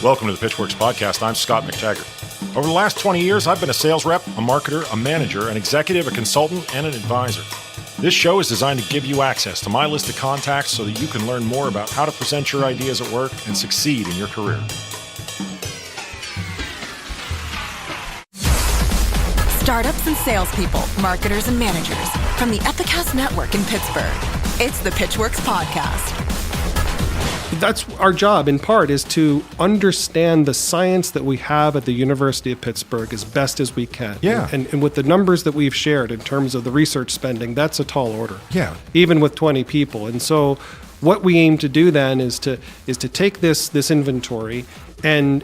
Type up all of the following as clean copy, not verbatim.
Welcome to the Pitchwerks podcast. I'm Scott McTaggart. Over the last 20 years, I've been a sales rep, a marketer, a manager, an executive, a consultant, and an advisor. This show is designed to give you access to my list of contacts so that you can learn more about how to present your ideas at work and succeed in your career. Startups and salespeople, marketers and managers from the Epicast Network in Pittsburgh. It's the Pitchwerks podcast. That's our job, in part, is to understand the science that we have at the University of Pittsburgh as best as we can. Yeah. And with the numbers that we've shared in terms of the research spending, that's a tall order. Yeah. Even with 20 people. And so what we aim to do then is to take this inventory and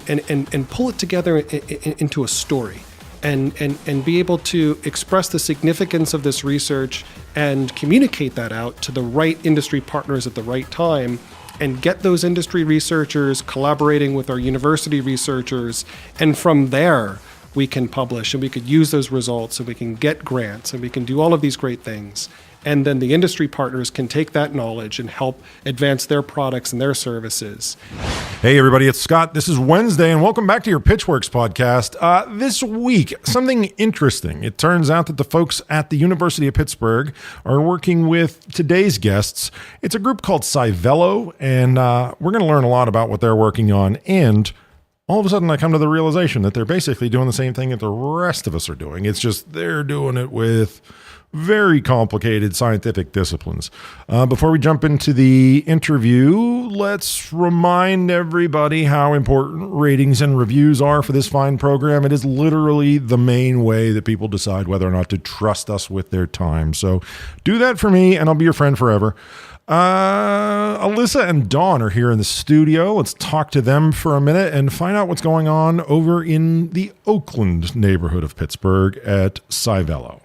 pull it together into a story. And be able to express the significance of this research and communicate that out to the right industry partners at the right time, and get those industry researchers collaborating with our university researchers. And from there, we can publish and we could use those results and we can get grants and we can do all of these great things. And then the industry partners can take that knowledge and help advance their products and their services. Hey, everybody, it's Scott. This is Wednesday, and welcome back to your Pitchwerks podcast. This week, something interesting. It turns out that the folks at the University of Pittsburgh are working with today's guests. It's a group called SciVelo, and we're going to learn a lot about what they're working on. And all of a sudden, I come to the realization that they're basically doing the same thing that the rest of us are doing. It's just they're doing it with very complicated scientific disciplines. Before we jump into the interview, let's remind everybody how important ratings and reviews are for this fine program. It is literally the main way that people decide whether or not to trust us with their time. So do that for me, and I'll be your friend forever. Alyssa and Dawn are here in the studio. Let's talk to them for a minute and find out what's going on over in the Oakland neighborhood of Pittsburgh at SciVelo.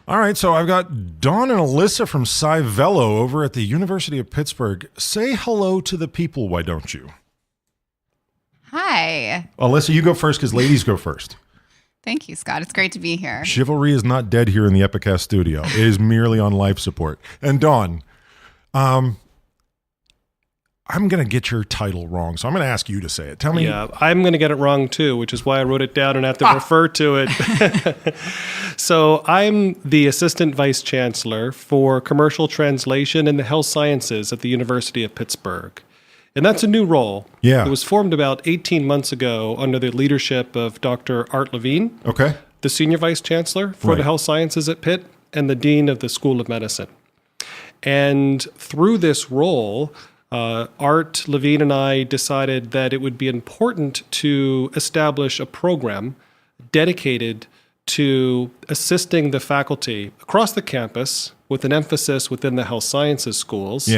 All right, so I've got Dawn and Alyssa from SciVelo over at the University of Pittsburgh. Say hello to the people, why don't you? Hi. Alyssa, you go first because ladies go first. Thank you, Scott. It's great to be here. Chivalry is not dead here in the Epicast studio. It is merely on life support. And Dawn, I'm going to get your title wrong, so I'm going to ask you to say it. Tell me. Yeah, I'm going to get it wrong too, which is why I wrote it down and have to refer to it. So I'm the Assistant Vice Chancellor for Commercial Translation in the Health Sciences at the University of Pittsburgh. And that's a new role. Yeah. It was formed about 18 months ago under the leadership of Dr. Art Levine, Okay. the Senior Vice Chancellor for the Health Sciences at Pitt and the Dean of the School of Medicine. And through this role, Art Levine and I decided that it would be important to establish a program dedicated to assisting the faculty across the campus with an emphasis within the health sciences schools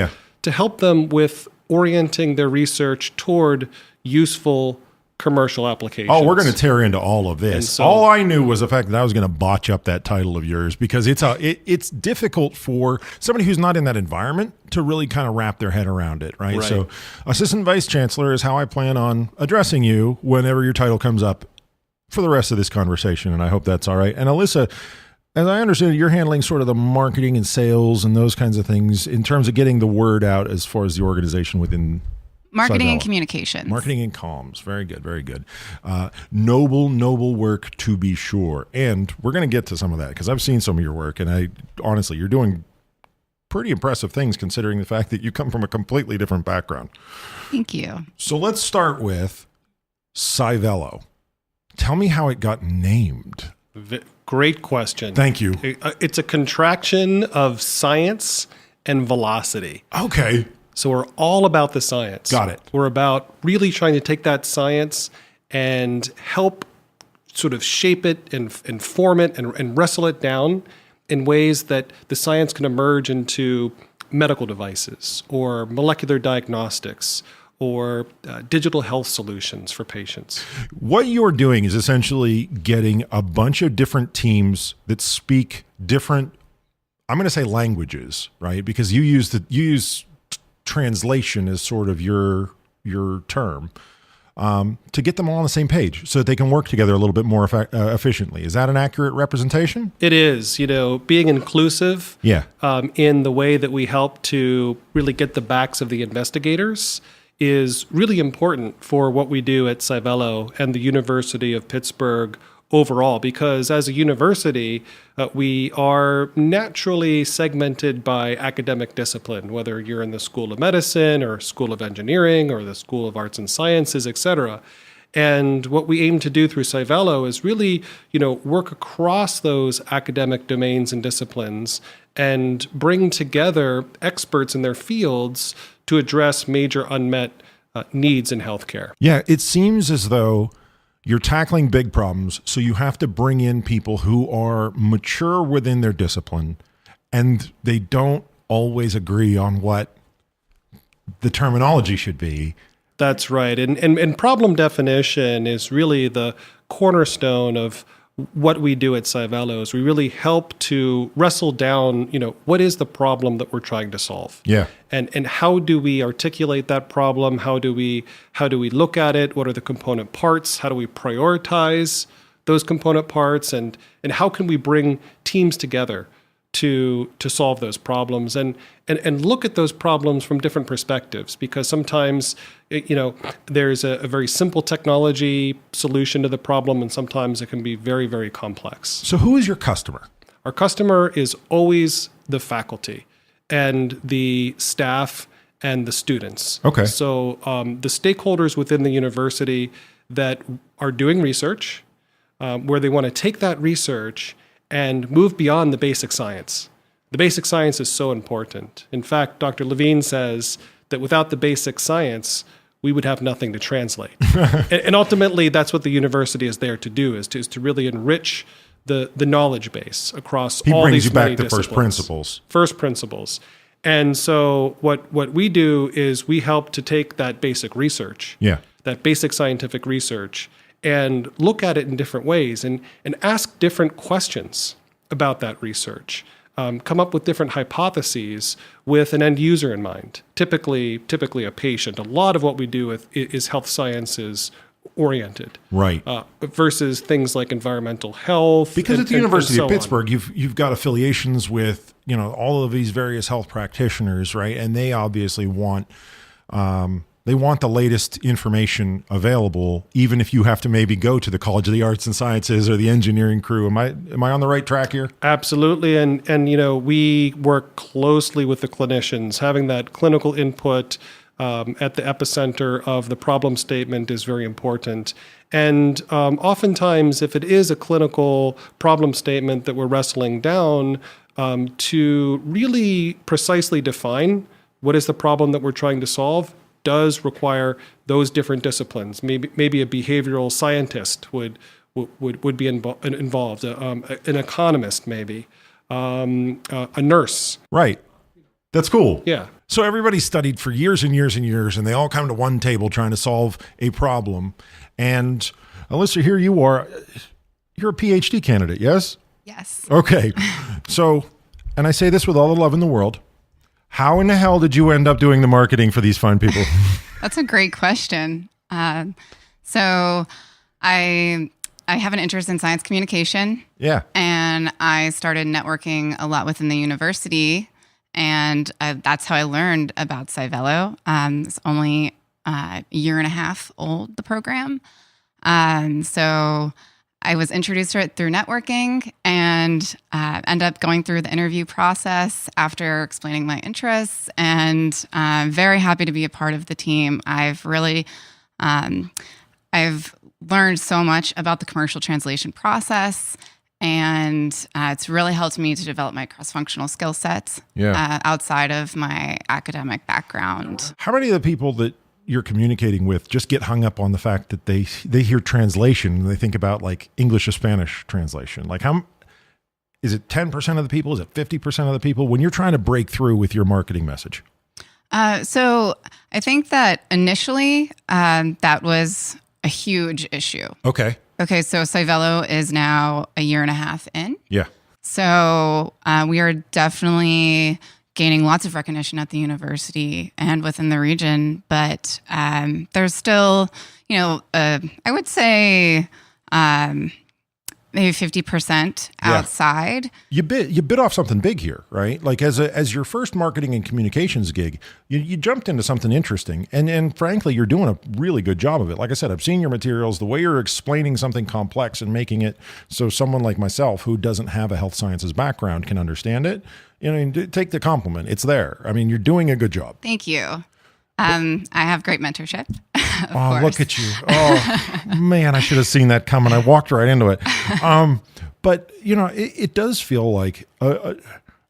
to help them with orienting their research toward useful commercial applications. Oh, we're going to tear into all of this. So, all I knew was the fact that I was going to botch up that title of yours because it's difficult for somebody who's not in that environment to really kind of wrap their head around it, right? So Assistant Vice Chancellor is how I plan on addressing you whenever your title comes up for the rest of this conversation, and I hope that's all right. And Alyssa, as I understand it, you're handling sort of the marketing and sales and those kinds of things in terms of getting the word out as far as the organization within Marketing SciVelo. and communications. Marketing and comms. Very good, very good. Noble work to be sure. And we're going to get to some of that because I've seen some of your work, and honestly, you're doing pretty impressive things considering the fact that you come from a completely different background. Thank you. So let's start with SciVelo. Tell me how it got named. Great question. Thank you. It's a contraction of science and velocity. Okay. So we're all about the science. Got it. We're about really trying to take that science and help sort of shape it and form it and wrestle it down in ways that the science can emerge into medical devices or molecular diagnostics or digital health solutions for patients. What you're doing is essentially getting a bunch of different teams that speak different, I'm going to say languages, right? Because you use translation as sort of your term, to get them all on the same page so that they can work together a little bit more efficiently. Is that an accurate representation? It is, being inclusive in the way that we help to really get the backs of the investigators is really important for what we do at SciVelo and the University of Pittsburgh overall, because as a university, we are naturally segmented by academic discipline, whether you're in the School of Medicine or School of Engineering or the School of Arts and Sciences, et cetera. And what we aim to do through SciVelo is really, work across those academic domains and disciplines and bring together experts in their fields to address major unmet needs in healthcare. Yeah, it seems as though you're tackling big problems, so you have to bring in people who are mature within their discipline, and they don't always agree on what the terminology should be. That's right. And problem definition is really the cornerstone of what we do at SciVelo. Is we really help to wrestle down, what is the problem that we're trying to solve? Yeah. And how do we articulate that problem? How do we look at it? What are the component parts? How do we prioritize those component parts? And how can we bring teams together to solve those problems and look at those problems from different perspectives? Because sometimes there's a very simple technology solution to the problem, and sometimes it can be very, very complex. So who is your customer? Our customer is always the faculty and the staff and the students. Okay. So the stakeholders within the university that are doing research, where they want to take that research and move beyond the basic science. The basic science is so important. In fact, Dr. Levine says that without the basic science, we would have nothing to translate. And ultimately, that's what the university is there to do, is to really enrich the knowledge base across all these He brings you many back to disciplines. first principles. First principles. And so what we do is we help to take that basic research, that basic scientific research, and look at it in different ways and ask different questions about that research. Come up with different hypotheses with an end user in mind, typically a patient. A lot of what we do is health sciences oriented, right? Versus things like environmental health. Because at the University of Pittsburgh, on. you've got affiliations with all of these various health practitioners, right? And they obviously want the latest information available, even if you have to maybe go to the College of the Arts and Sciences or the engineering crew. Am I on the right track here? Absolutely. And we work closely with the clinicians. Having that clinical input at the epicenter of the problem statement is very important. And oftentimes, if it is a clinical problem statement that we're wrestling down, to really precisely define what is the problem that we're trying to solve does require those different disciplines. Maybe a behavioral scientist would be involved, an economist maybe, a nurse. Right. That's cool. Yeah. So everybody studied for years and years and years, and they all come to one table trying to solve a problem. And Alyssa, here you are. You're a PhD candidate, yes? Yes. Okay. So, and I say this with all the love in the world, how in the hell did you end up doing the marketing for these fine people? That's a great question. So I have an interest in science communication. Yeah. And I started networking a lot within the university. And that's how I learned about SciVelo. It's only a year and a half old, the program. So I was introduced to it through networking and ended up going through the interview process after explaining my interests, and I'm very happy to be a part of the team. I've really, I've learned so much about the commercial translation process, and it's really helped me to develop my cross-functional skill sets outside of my academic background. How many of the people that you're communicating with just get hung up on the fact that they hear translation and they think about like English to Spanish translation? Like, how is it 10% of the people? Is it 50% of the people when you're trying to break through with your marketing message? So I think that initially that was a huge issue. Okay. So SciVelo is now a year and a half in. Yeah. So we are definitely gaining lots of recognition at the university and within the region, but there's still, I would say maybe 50% outside. You bit off something big here, right? Like as your first marketing and communications gig, you jumped into something interesting, and frankly, you're doing a really good job of it. Like I said, I've seen your materials, the way you're explaining something complex and making it so someone like myself who doesn't have a health sciences background can understand it. Take the compliment. It's there. I mean, you're doing a good job. Thank you. I have great mentorship. Oh, look at you. Oh, man, I should have seen that coming. I walked right into it. But, it does feel like a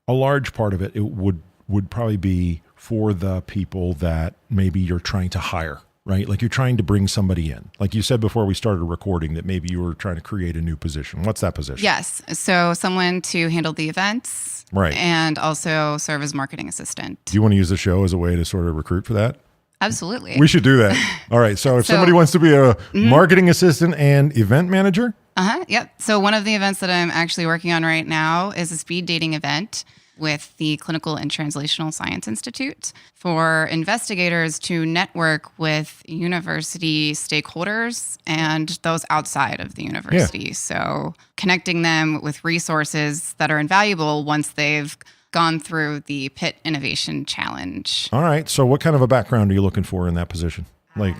large part of it would probably be for the people that maybe you're trying to hire, right? Like you're trying to bring somebody in. Like you said before we started recording that maybe you were trying to create a new position. What's that position? Yes. So someone to handle the events. Right. And also serve as marketing assistant. Do you want to use the show as a way to sort of recruit for that? Absolutely. We should do that. All right. So if somebody wants to be a marketing assistant and event manager? Yep. So one of the events that I'm actually working on right now is a speed dating event with the Clinical and Translational Science Institute for investigators to network with university stakeholders and those outside of the university. Yeah. So connecting them with resources that are invaluable once they've gone through the Pitt Innovation Challenge. All right. So what kind of a background are you looking for in that position? Like,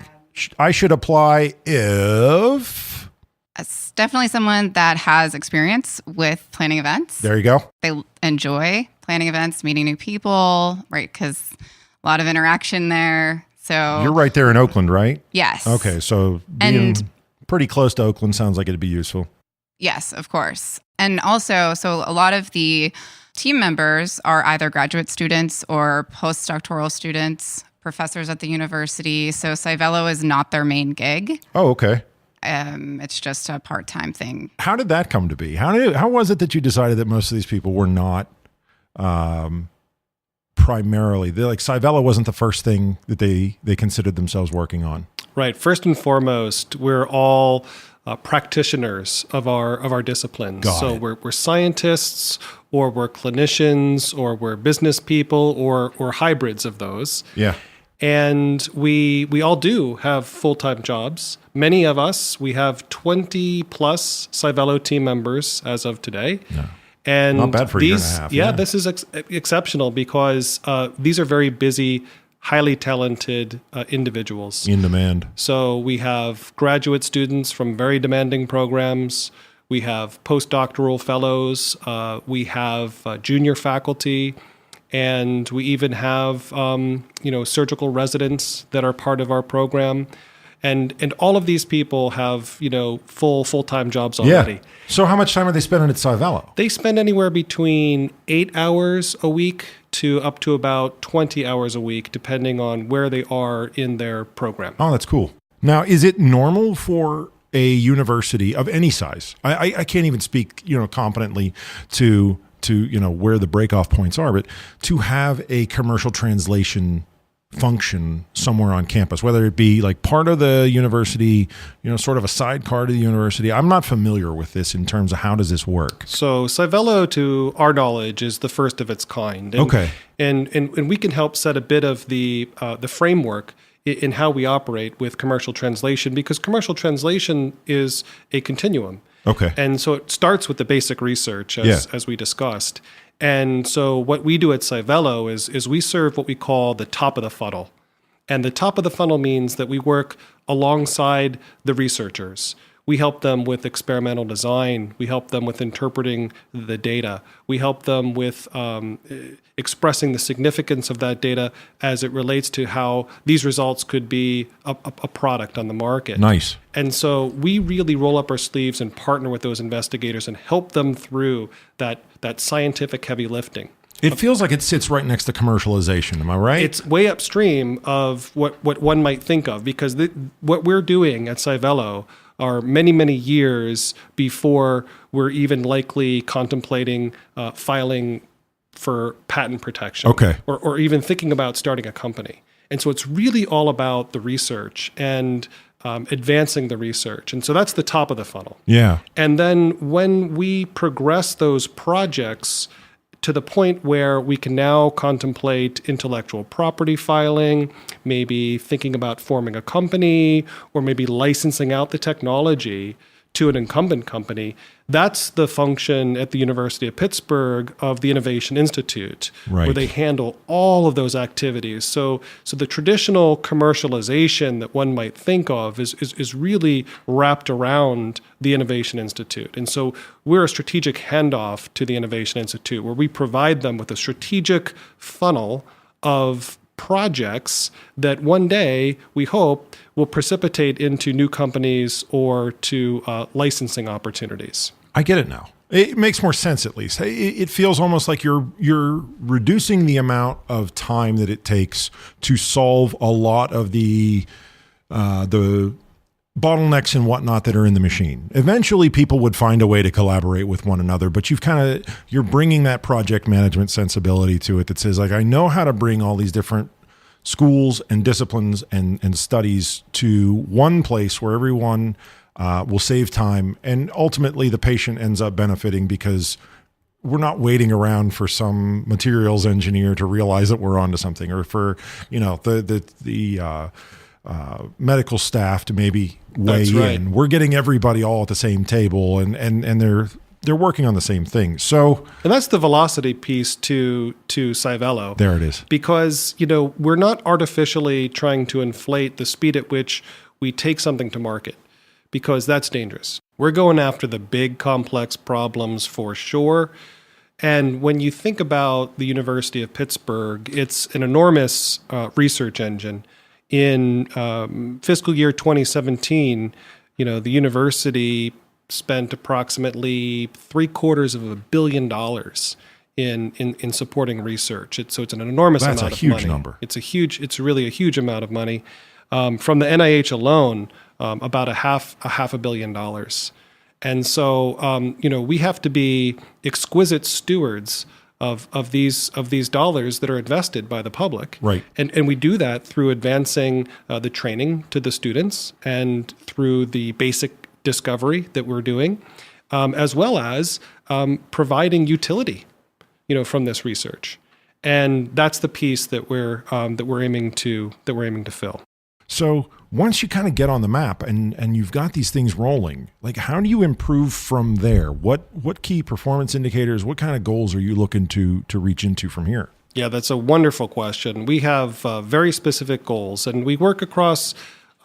I should apply if... It's definitely someone that has experience with planning events. There you go. They enjoy planning events, meeting new people, right? Because a lot of interaction there. So you're right there in Oakland, right? Yes. Okay. So being pretty close to Oakland sounds like it'd be useful. Yes, of course. And also, so a lot of the team members are either graduate students or postdoctoral students, professors at the university. So SciVelo is not their main gig. Oh, okay. It's just a part-time thing. How did that come to be? How was it that you decided that most of these people were not primarily, like SciVelo wasn't the first thing that they considered themselves working on? Right. First and foremost, we're all practitioners of our disciplines. So we're scientists, or we're clinicians, or we're business people, or hybrids of those. Yeah. And we all do have full-time jobs. Many of us, we have 20 plus SciVelo team members as of today. No. And not bad for a year and a half. Yeah, this is exceptional because these are very busy, highly talented individuals. In demand. So we have graduate students from very demanding programs. We have postdoctoral fellows. We have junior faculty. And we even have, surgical residents that are part of our program. And all of these people have, full-time jobs already. Yeah. So how much time are they spending at SciVelo? They spend anywhere between 8 hours a week to up to about 20 hours a week, depending on where they are in their program. Oh, that's cool. Now, is it normal for a university of any size? I can't even speak, competently to where the breakoff points are, but to have a commercial translation function somewhere on campus, whether it be like part of the university, sort of a sidecar to the university. I'm not familiar with this in terms of how does this work. So SciVelo, to our knowledge, is the first of its kind. And, okay. And we can help set a bit of the framework in how we operate with commercial translation, because commercial translation is a continuum. Okay. And so it starts with the basic research, as we discussed. And so what we do at SciVelo is we serve what we call the top of the funnel. And the top of the funnel means that we work alongside the researchers. We help them with experimental design. We help them with interpreting the data. We help them with expressing the significance of that data as it relates to how these results could be a product on the market. Nice. And so we really roll up our sleeves and partner with those investigators and help them through that scientific heavy lifting. It feels like it sits right next to commercialization. Am I right? It's way upstream of what one might think of, because what we're doing at SciVelo are many, many years before we're even likely contemplating filing for patent protection. Okay. Or even thinking about starting a company. And so it's really all about the research and advancing the research. And so that's the top of the funnel. Yeah. And then when we progress those projects to the point where we can now contemplate intellectual property filing, maybe thinking about forming a company, or maybe licensing out the technology to an incumbent company. That's the function at the University of Pittsburgh of the Innovation Institute, Right. where they handle all of those activities. So the traditional commercialization that one might think of is really wrapped around the Innovation Institute. And so we're a strategic handoff to the Innovation Institute, where we provide them with a strategic funnel of projects that one day, we hope, will precipitate into new companies or to licensing opportunities. I get it now. It makes more sense, at least. It feels almost like you're reducing the amount of time that it takes to solve a lot of the bottlenecks and whatnot that are in the machine. Eventually, people would find a way to collaborate with one another, but you're bringing that project management sensibility to it that says, like, I know how to bring all these different schools and disciplines and studies to one place where everyone will save time, and ultimately the patient ends up benefiting because we're not waiting around for some materials engineer to realize that we're onto something, or for the medical staff to maybe weigh That's right. in. We're getting everybody all at the same table, and they're working on the same thing. So, and that's the velocity piece to SciVelo. there it is. Because, we're not artificially trying to inflate the speed at which we take something to market, because that's dangerous. We're going after the big, complex problems for sure. And when you think about the University of Pittsburgh, it's an enormous research engine. In fiscal year 2017, the university spent approximately $750 million in supporting research. So it's an enormous That's amount a of huge money. number. It's really a huge amount of money. From the NIH alone, about a half a billion dollars. And so, we have to be exquisite stewards of these dollars that are invested by the public. Right. And we do that through advancing the training to the students and through the basic discovery that we're doing, as well as providing utility, from this research. And that's the piece that we're aiming to fill. So once you kind of get on the map and you've got these things rolling, like, how do you improve from there? What key performance indicators, what kind of goals are you looking to reach into from here? Yeah, that's a wonderful question. We have very specific goals, and we work across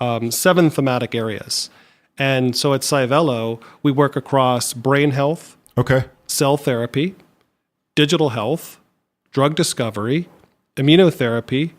7 thematic areas. And so at SciVelo, we work across brain health, Okay. cell therapy, digital health, drug discovery, immunotherapy,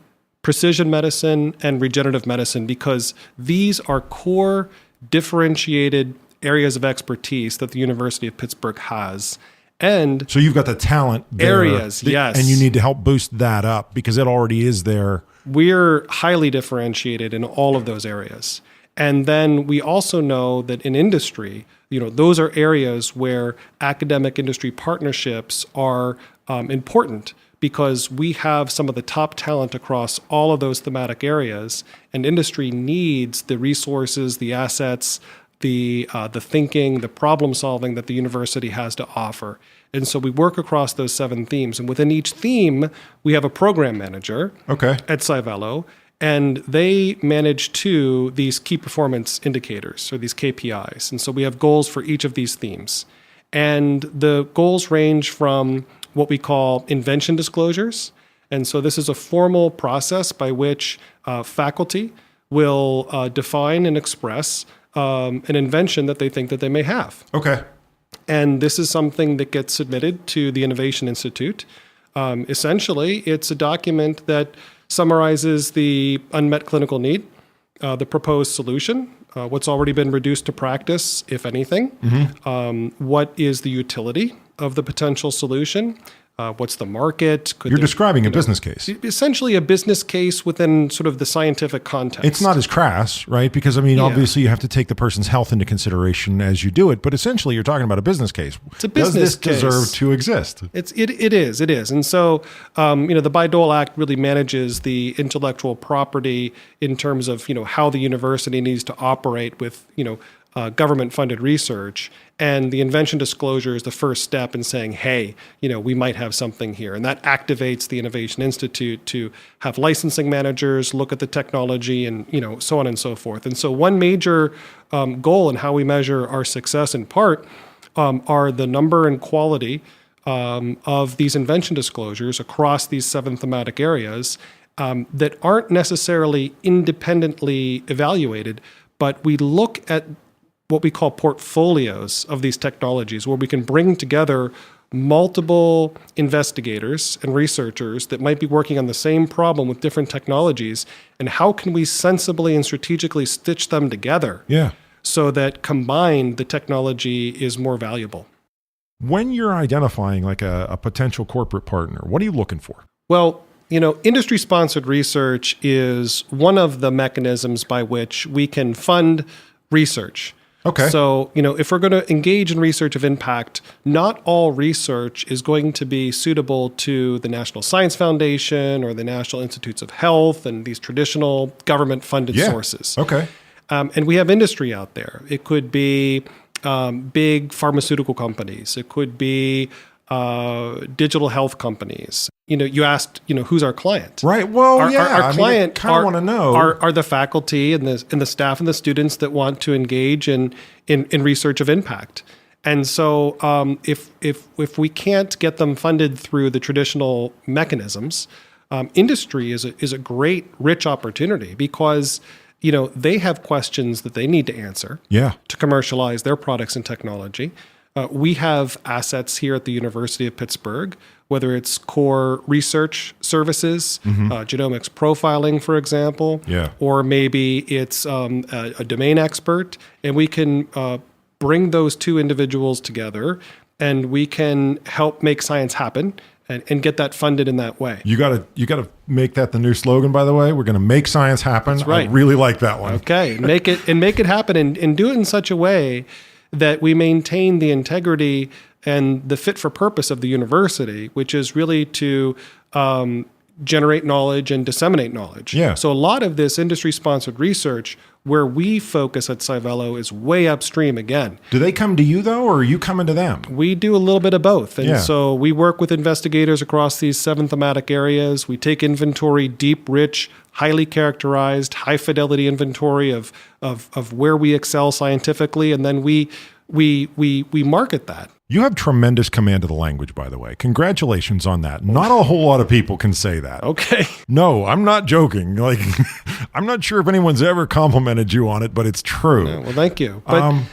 precision medicine, and regenerative medicine, because these are core differentiated areas of expertise that the University of Pittsburgh has. And So you've got the talent there, Areas, yes. and you need to help boost that up because it already is there. we're highly differentiated in all of those areas. And then we also know that in industry, those are areas where academic industry partnerships are important, because we have some of the top talent across all of those thematic areas, and industry needs the resources, the assets, the thinking, the problem solving that the university has to offer. And so we work across those 7 themes, and within each theme, we have a program manager Okay. at SciVelo, and they manage these key performance indicators, or these KPIs. And so we have goals for each of these themes. And the goals range from what we call invention disclosures. And so this is a formal process by which faculty will define and express an invention that they think that they may have. Okay. And this is something that gets submitted to the Innovation Institute. Essentially, it's a document that summarizes the unmet clinical need, the proposed solution, what's already been reduced to practice, if anything, what is the utility of the potential solution, what's the market. You're describing a business case. Essentially a business case within sort of the scientific context. It's not as crass, right? Because, obviously you have to take the person's health into consideration as you do it, but essentially you're talking about a business case. It's a business Does this deserve case. to exist? It is. And so, the Bayh-Dole Act really manages the intellectual property in terms of, how the university needs to operate with, government-funded research. And the invention disclosure is the first step in saying, hey, we might have something here. And that activates the Innovation Institute to have licensing managers look at the technology and, so on and so forth. And so one major goal in how we measure our success in part are the number and quality of these invention disclosures across these 7 thematic areas that aren't necessarily independently evaluated, but we look at what we call portfolios of these technologies, where we can bring together multiple investigators and researchers that might be working on the same problem with different technologies, and how can we sensibly and strategically stitch them together so that combined the technology is more valuable. When you're identifying like a potential corporate partner, what are you looking for? Well, industry-sponsored research is one of the mechanisms by which we can fund research. Okay. So, if we're going to engage in research of impact, not all research is going to be suitable to the National Science Foundation or the National Institutes of Health and these traditional government-funded sources. Okay. And we have industry out there. It could be big pharmaceutical companies. It could be digital health companies. You asked, who's our client? Right. Well, our client kind of want to know are the faculty and the staff and the students that want to engage in research of impact. And so, if we can't get them funded through the traditional mechanisms, industry is a great, rich opportunity because they have questions that they need to answer to commercialize their products and technology. We have assets here at the University of Pittsburgh, whether it's core research services, genomics profiling, for example, or maybe it's a domain expert, and we can bring those two individuals together, and we can help make science happen and get that funded in that way. You gotta make that the new slogan, by the way. We're gonna make science happen. That's right. I really like that one. Okay, make it happen and do it in such a way that we maintain the integrity and the fit for purpose of the university, which is really to generate knowledge and disseminate knowledge. Yeah. So a lot of this industry-sponsored research, where we focus at SciVelo, is way upstream again. Do they come to you, though, or are you coming to them? We do a little bit of both. And so we work with investigators across these 7 thematic areas. We take inventory, deep, rich, highly characterized, high-fidelity inventory of where we excel scientifically, and then we market that. You have tremendous command of the language, by the way. Congratulations on that. Not a whole lot of people can say that. Okay. No, I'm not joking. Like, I'm not sure if anyone's ever complimented you on it, but it's true. Yeah, well, thank you. But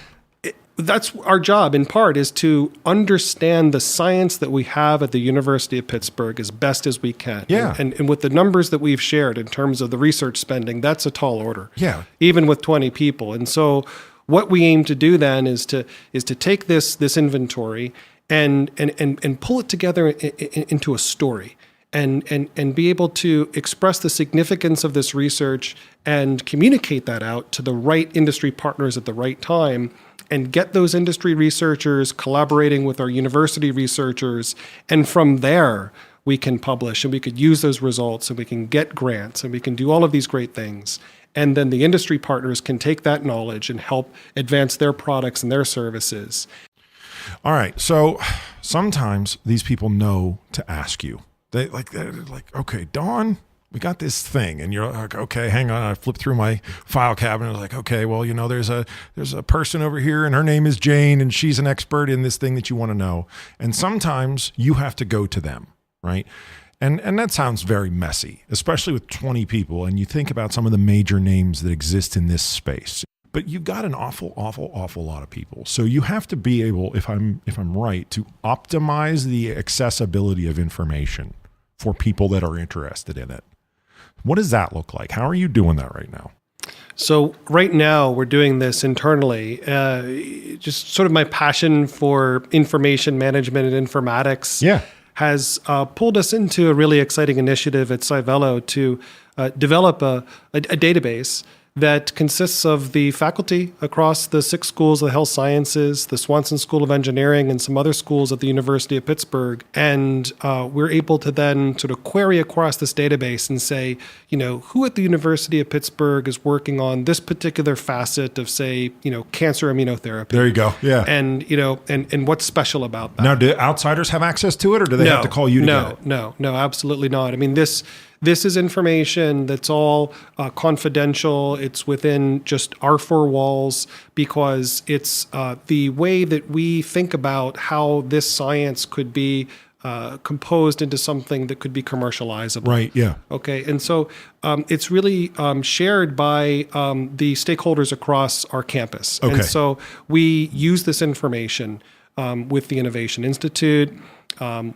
that's our job, in part, is to understand the science that we have at the University of Pittsburgh as best as we can. Yeah. And with the numbers that we've shared in terms of the research spending, that's a tall order. Yeah. Even with 20 people. And so what we aim to do then is to take this inventory and pull it together into a story and be able to express the significance of this research and communicate that out to the right industry partners at the right time, and get those industry researchers collaborating with our university researchers. And from there, we can publish and we could use those results and we can get grants and we can do all of these great things. And then the industry partners can take that knowledge and help advance their products and their services. All right. So sometimes these people know to ask you. They're like, okay, Dawn, we got this thing. And you're like, okay, hang on. I flip through my file cabinet. I was like, okay, well, there's a person over here and her name is Jane and she's an expert in this thing that you want to know. And sometimes you have to go to them, right? And that sounds very messy, especially with 20 people. And you think about some of the major names that exist in this space. But you've got an awful lot of people. So you have to be able, if I'm right, to optimize the accessibility of information for people that are interested in it. What does that look like? How are you doing that right now? So right now we're doing this internally. Just sort of my passion for information management and informatics has pulled us into a really exciting initiative at SciVelo to develop a database that consists of the faculty across the 6 schools of the health sciences, the Swanson School of Engineering, and some other schools at the University of Pittsburgh. And we're able to then sort of query across this database and say, who at the University of Pittsburgh is working on this particular facet of, say, cancer immunotherapy. There you go. Yeah. And, and what's special about that? Now, do outsiders have access to it, or do they have to call you to get it? No, absolutely not. I mean, this is information that's all confidential. It's within just our 4 walls because it's the way that we think about how this science could be composed into something that could be commercializable. Right, yeah. Okay, and so it's really shared by the stakeholders across our campus. Okay. And so we use this information with the Innovation Institute,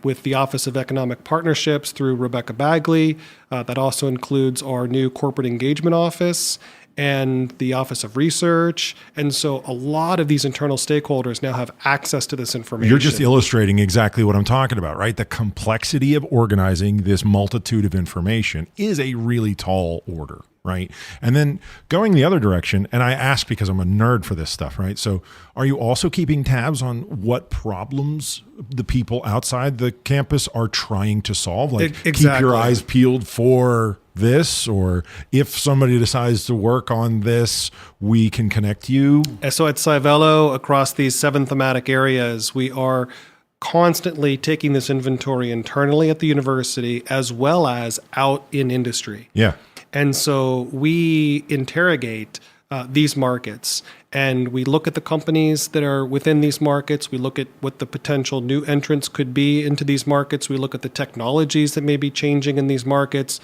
with the Office of Economic Partnerships through Rebecca Bagley. That also includes our new corporate engagement office and the Office of Research. And so a lot of these internal stakeholders now have access to this information. You're just illustrating exactly what I'm talking about, right? The complexity of organizing this multitude of information is a really tall order, right? And then going the other direction, and I ask because I'm a nerd for this stuff, right? So are you also keeping tabs on what problems the people outside the campus are trying to solve? Like Exactly. Keep your eyes peeled for this, or if somebody decides to work on this, we can connect you. And so at SciVelo, across these 7 thematic areas, we are constantly taking this inventory internally at the university as well as out in industry. Yeah. And so we interrogate these markets and we look at the companies that are within these markets. We look at what the potential new entrants could be into these markets. We look at the technologies that may be changing in these markets.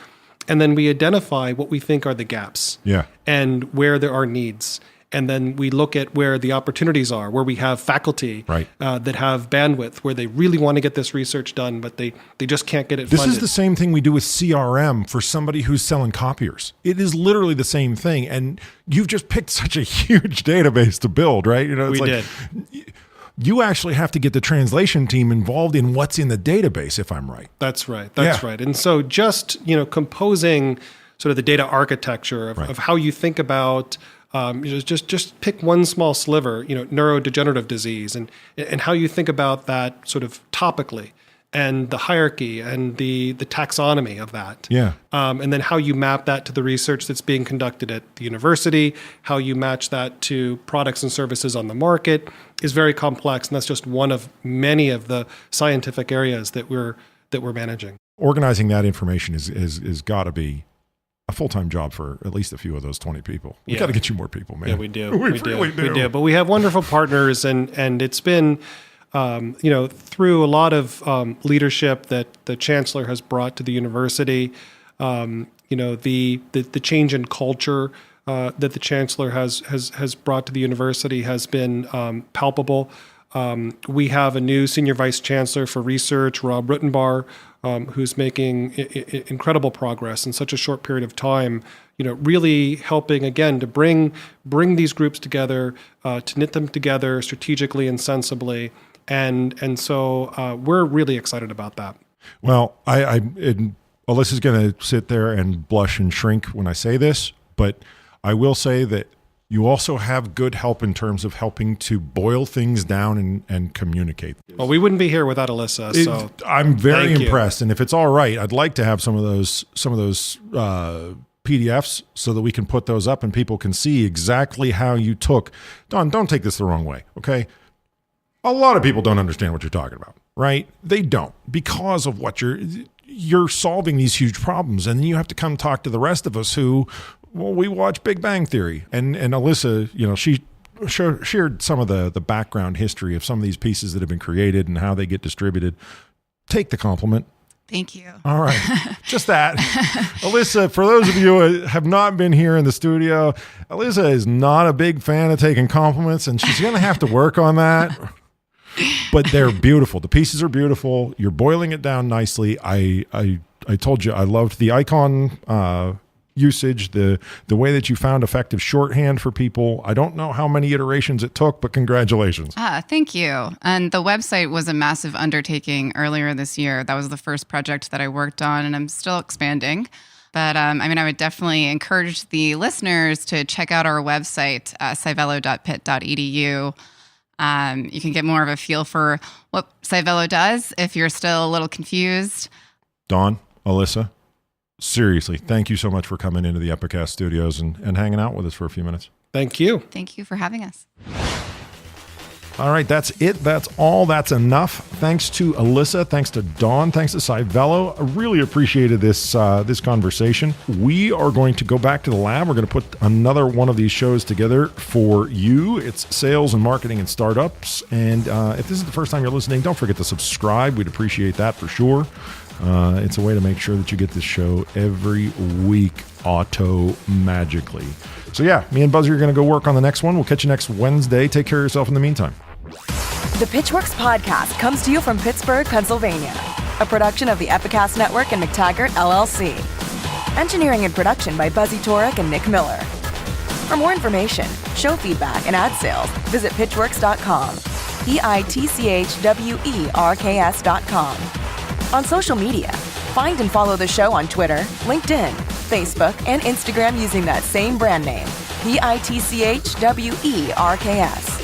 And then we identify what we think are the gaps and where there are needs. And then we look at where the opportunities are, where we have faculty that have bandwidth, where they really want to get this research done, but they just can't get it funded. This is the same thing we do with CRM for somebody who's selling copiers. It is literally the same thing. And you've just picked such a huge database to build, right? We did. You actually have to get the translation team involved in what's in the database, if I'm right. That's right. That's right. And so just, composing sort of the data architecture of how you think about just pick one small sliver, neurodegenerative disease and how you think about that sort of topically and the hierarchy and the taxonomy of that. Yeah. And then how you map that to the research that's being conducted at the university, how you match that to products and services on the market is very complex. And that's just one of many of the scientific areas that we're managing. Organizing that information is got to be a full-time job for at least a few of those 20 people. We got to get you more people, man. Yeah, we do. We really do. But we have wonderful partners, and it's been, through a lot of leadership that the chancellor has brought to the university. The change in culture that the chancellor has brought to the university has been palpable. We have a new senior vice chancellor for research, Rob Ruttenbar, who's making incredible progress in such a short period of time, really helping, again, to bring these groups together, to knit them together strategically and sensibly. And so we're really excited about that. Well, Alyssa's going to sit there and blush and shrink when I say this, but I will say that you also have good help in terms of helping to boil things down and communicate. Well, we wouldn't be here without Alyssa. So I'm very impressed. And if it's all right, I'd like to have some of those PDFs so that we can put those up and people can see exactly how you took. Don, don't take this the wrong way, okay? A lot of people don't understand what you're talking about, right? They don't, because of what you're solving these huge problems. And then you have to come talk to the rest of us who, well, we watch Big Bang Theory. And Alyssa, she shared some of the background history of some of these pieces that have been created and how they get distributed. Take the compliment. Thank you. All right. Just that. Alyssa, for those of you who have not been here in the studio, Alyssa is not a big fan of taking compliments, and she's going to have to work on that. But they're beautiful. The pieces are beautiful. You're boiling it down nicely. I told you I loved the icon usage, the way that you found effective shorthand for people. I don't know how many iterations it took, but congratulations. Thank you. And the website was a massive undertaking earlier this year. That was the first project that I worked on, and I'm still expanding. But I would definitely encourage the listeners to check out our website, scivelo.pitt.edu. You can get more of a feel for what SciVelo does if you're still a little confused. Dawn, Alyssa, seriously, thank you so much for coming into the Epicast studios and hanging out with us for a few minutes. Thank you. Thank you for having us. All right, that's it. That's all. That's enough. Thanks to Alyssa. Thanks to Dawn. Thanks to SciVelo. I really appreciated this conversation. We are going to go back to the lab. We're going to put another one of these shows together for you. It's sales and marketing and startups. And if this is the first time you're listening, don't forget to subscribe. We'd appreciate that for sure. It's a way to make sure that you get this show every week auto-magically. So yeah, me and Buzzy are going to go work on the next one. We'll catch you next Wednesday. Take care of yourself in the meantime. The Pitchwerks podcast comes to you from Pittsburgh, Pennsylvania, a production of the Epicast Network and McTaggart, LLC. Engineering and production by Buzzy Torek and Nick Miller. For more information, show feedback, and ad sales, visit pitchwerks.com, pitchwerks.com. On social media, find and follow the show on Twitter, LinkedIn, Facebook, and Instagram using that same brand name, pitchwerks.